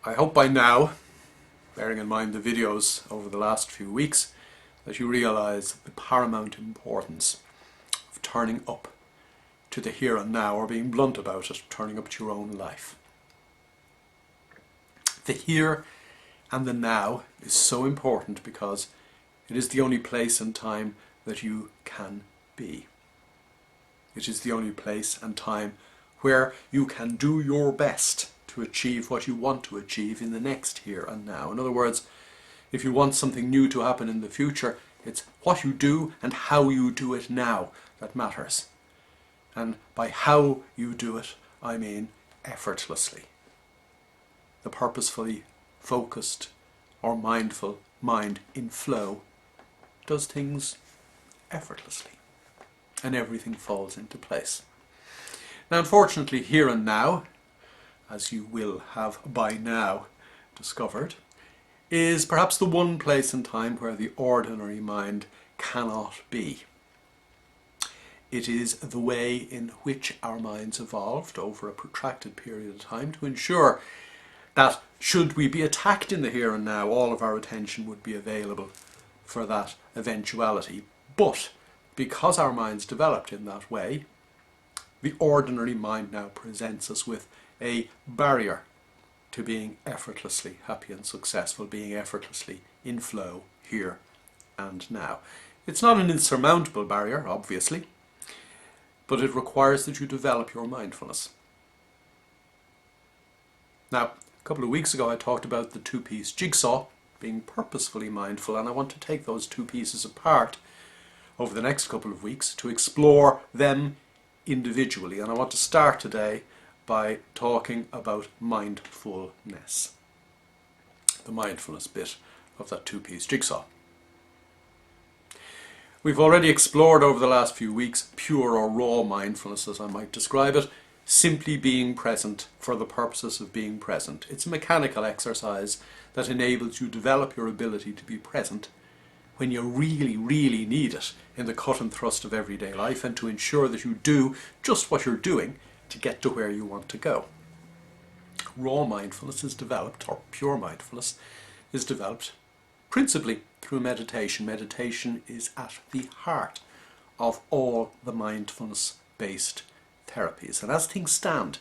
I hope by now, bearing in mind the videos over the last few weeks, that you realise the paramount importance of turning up to the here and now, or being blunt about it, turning up to your own life. The here and the now is so important because it is the only place and time that you can be. It is the only place and time where you can do your best to achieve what you want to achieve in the next here and now. In other words, if you want something new to happen in the future, it's what you do and how you do it now that matters. And by how you do it, I mean effortlessly. The purposefully focused or mindful mind in flow does things effortlessly, and everything falls into place. Now, unfortunately, here and now, as you will have by now discovered, is perhaps the one place and time where the ordinary mind cannot be. It is the way in which our minds evolved over a protracted period of time to ensure that should we be attacked in the here and now, all of our attention would be available for that eventuality. But because our minds developed in that way, the ordinary mind now presents us with a barrier to being effortlessly happy and successful, being effortlessly in flow here and now. It's not an insurmountable barrier, obviously, but it requires that you develop your mindfulness. Now, a couple of weeks ago I talked about the two-piece jigsaw, being purposefully mindful, and I want to take those two pieces apart over the next couple of weeks to explore them individually. And I want to start today by talking about mindfulness, the mindfulness bit of that two-piece jigsaw. We've already explored over the last few weeks pure or raw mindfulness, as I might describe it, simply being present for the purposes of being present. It's a mechanical exercise that enables you to develop your ability to be present when you really, really need it in the cut and thrust of everyday life, and to ensure that you do just what you're doing to get to where you want to go. Raw mindfulness is developed, or pure mindfulness is developed, principally through meditation. Meditation is at the heart of all the mindfulness-based therapies. And as things stand,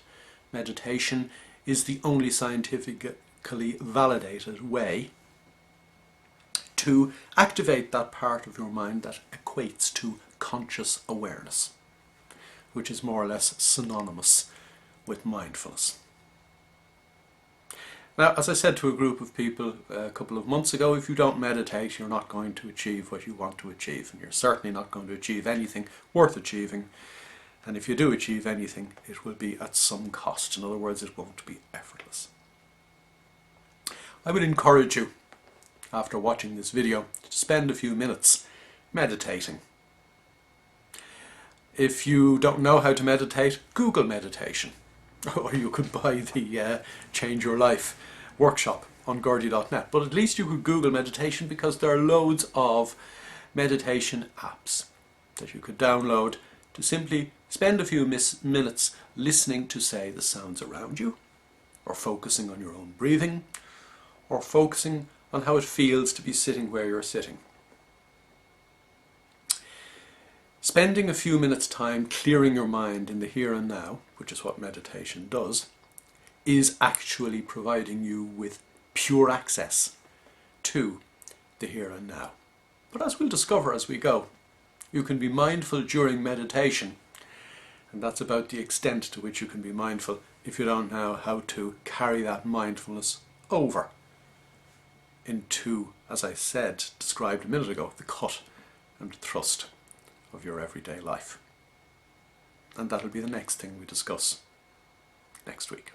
meditation is the only scientifically validated way to activate that part of your mind that equates to conscious awareness, which is more or less synonymous with mindfulness. Now, as I said to a group of people a couple of months ago, if you don't meditate, you're not going to achieve what you want to achieve, and you're certainly not going to achieve anything worth achieving. And if you do achieve anything, it will be at some cost. In other words, it won't be effortless. I would encourage you, after watching this video, to spend a few minutes meditating. If you don't know how to meditate, Google meditation. Or you could buy the Change Your Life workshop on gordy.net. But at least you could Google meditation, because there are loads of meditation apps that you could download to simply spend a few minutes listening to, say, the sounds around you, or focusing on your own breathing, or focusing on how it feels to be sitting where you're sitting. Spending a few minutes' time clearing your mind in the here and now, which is what meditation does, is actually providing you with pure access to the here and now. But as we'll discover as we go, you can be mindful during meditation, and that's about the extent to which you can be mindful if you don't know how to carry that mindfulness over into, as I said, described a minute ago, the cut and thrust of your everyday life. And that'll be the next thing we discuss next week.